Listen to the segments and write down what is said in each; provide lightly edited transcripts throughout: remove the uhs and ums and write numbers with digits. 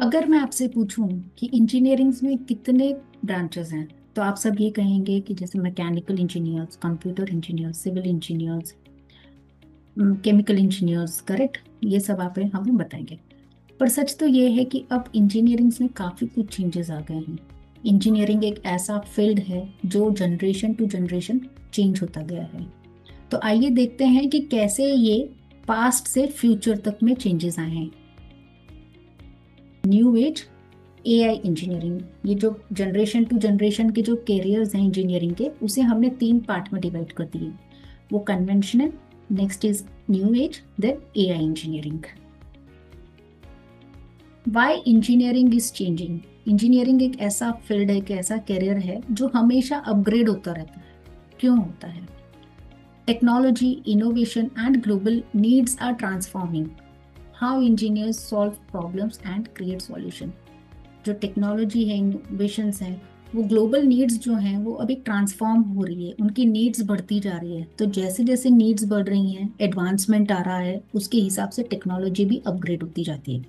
अगर मैं आपसे पूछूं कि इंजीनियरिंग में कितने ब्रांचेस हैं, तो आप सब ये कहेंगे कि जैसे mechanical engineers, computer engineers, civil engineers, chemical engineers, correct. ये सब आप हमें बताएंगे। पर सच तो ये है कि अब इंजीनियरिंग में काफी कुछ चेंजेस आ गए हैं। इंजीनियरिंग एक ऐसा फील्ड है जो जनरेशन टू जनरेशन चेंज होता गया है। तो आइए देखते हैं कि कैसे ये पास्ट से फ्यूचर तक में चेंजेस आए हैं। न्यू एज एआई इंजीनियरिंग, ये जो जनरेशन टू जनरेशन के जो कैरियर्स हैं इंजीनियरिंग के, उसे हमने तीन पार्ट में डिवाइड कर दिए। वो conventional, next is new age, then AI engineering. Why engineering is changing. Engineering एक ऐसा फील्ड है, एक ऐसा कैरियर है जो हमेशा अपग्रेड होता रहता है। क्यों होता है? Technology, innovation and global needs are transforming how engineers solve problems and create solution. जो टेक्नोलॉजी है, इनोवेशंस हैं, वो ग्लोबल नीड्स जो हैं वो अभी ट्रांसफॉर्म हो रही है, उनकी नीड्स बढ़ती जा रही है। तो जैसे जैसे नीड्स बढ़ रही हैं, एडवांसमेंट आ रहा है, उसके हिसाब से टेक्नोलॉजी भी अपग्रेड होती जाती है।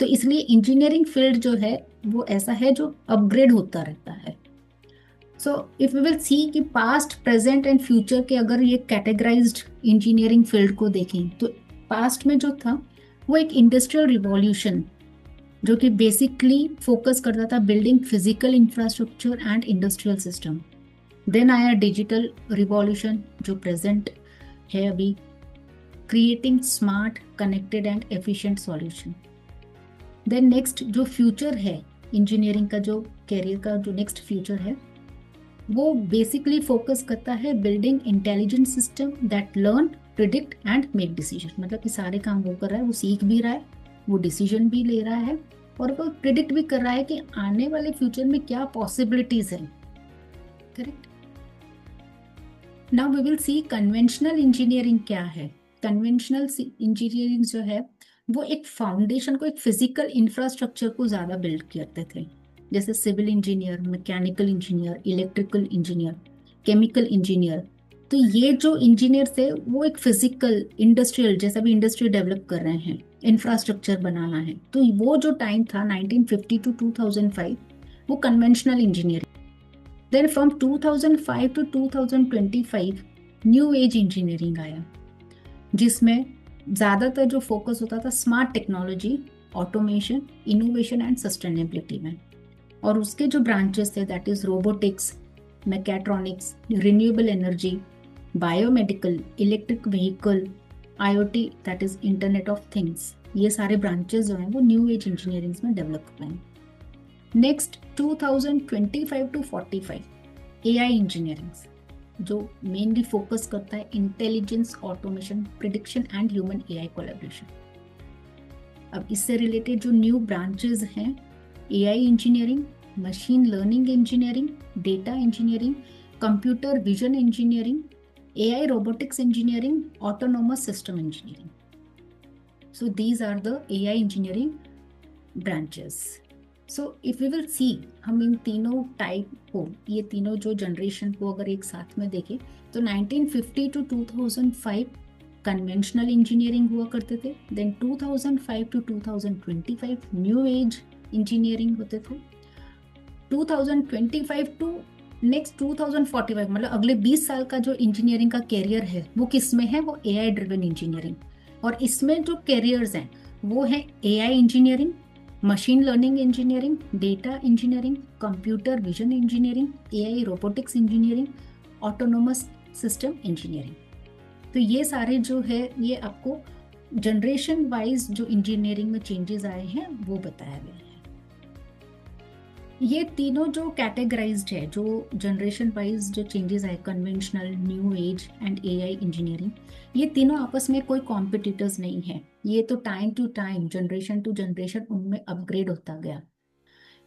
तो इसलिए इंजीनियरिंग फील्ड जो है वो ऐसा है जो अपग्रेड होता रहता है। So if we will see कि पास्ट, प्रेजेंट एंड फ्यूचर के अगर ये कैटेगराइज्ड इंजीनियरिंग फील्ड को देखें, तो पास्ट में जो था वो एक इंडस्ट्रियल रिवॉल्यूशन, जो कि बेसिकली फोकस करता था building physical infrastructure and industrial system. Then आया डिजिटल रिवॉल्यूशन जो प्रेजेंट है अभी, creating smart, connected and efficient solution. Then next जो फ्यूचर है इंजीनियरिंग का, जो कैरियर का जो नेक्स्ट फ्यूचर है, वो बेसिकली फोकस करता है building intelligent system that learn, predict and make decision. मतलब कि सारे काम वो कर रहा है, वो सीख भी रहा है, वो डिसीजन भी ले रहा है, और वो प्रिडिक्ट भी कर रहा है कि आने वाले फ्यूचर में क्या पॉसिबिलिटीज हैं। Correct. Now we will see conventional engineering क्या है। कन्वेंशनल इंजीनियरिंग जो है वो एक फाउंडेशन को, एक फिजिकल इंफ्रास्ट्रक्चर को ज्यादा बिल्ड करते थे। जैसे civil engineer, mechanical engineer, electrical engineer, chemical engineer. तो ये जो इंजीनियर थे वो एक फिजिकल इंडस्ट्रियल, जैसा भी इंडस्ट्री डेवलप कर रहे हैं, इंफ्रास्ट्रक्चर बनाना है, तो वो जो टाइम था 1950 टू 2005, वो conventional engineering. Then from 2005 to 2025 new age engineering आया, जिसमें ज्यादातर जो फोकस होता था smart technology, automation, innovation and sustainability में। और उसके जो ब्रांचेस थे, that is robotics, mechatronics, renewable energy, biomedical, electric vehicle, IoT, that is internet of things. ये सारे ब्रांचेस जो हैं वो न्यू एज इंजीनियरिंग में डेवलप हुए हैं। नेक्स्ट 2025 टू 45 एआई इंजीनियरिंग, जो मेनली फोकस करता है intelligence, automation, prediction and human AI collaboration. अब इससे रिलेटेड जो न्यू ब्रांचेस हैं, AI engineering, machine learning engineering, data engineering, computer vision engineering, AI robotics engineering, autonomous system engineering. So these are the AI engineering branches. So if we will see, हम इन तीनों type को, ये तीनों जो generation को अगर एक साथ में देखें, तो 1950 टू 2005 कन्वेंशनल इंजीनियरिंग हुआ करते थे। Then 2005 to 2025 new age engineering होते थे। 2025 टू नेक्स्ट 2045, मतलब अगले 20 साल का जो इंजीनियरिंग का कैरियर है वो किस में है? वो एआई ड्रिवन इंजीनियरिंग। और इसमें जो कैरियर्स हैं वो है AI engineering, machine learning engineering, data engineering, computer vision engineering, AI robotics engineering, autonomous system engineering. तो ये सारे जो है ये आपको जनरेशन वाइज जो इंजीनियरिंग में चेंजेस आए हैं वो बताया गया है। ये तीनों जो कैटेगराइज्ड है, जो जनरेशन वाइज जो चेंजेस आए, conventional, new age and AI engineering, ये तीनों आपस में कोई कॉम्पिटिटर्स नहीं है। ये तो time to time, generation to generation उनमें अपग्रेड होता गया।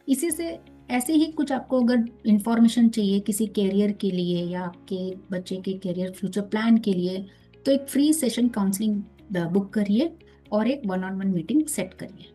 इसी से ऐसे ही कुछ आपको अगर इंफॉर्मेशन चाहिए किसी कैरियर के लिए या आपके बच्चे के कैरियर फ्यूचर प्लान के लिए, तो एक फ्री सेशन काउंसलिंग बुक करिए और एक 1-on-1 मीटिंग सेट करिए।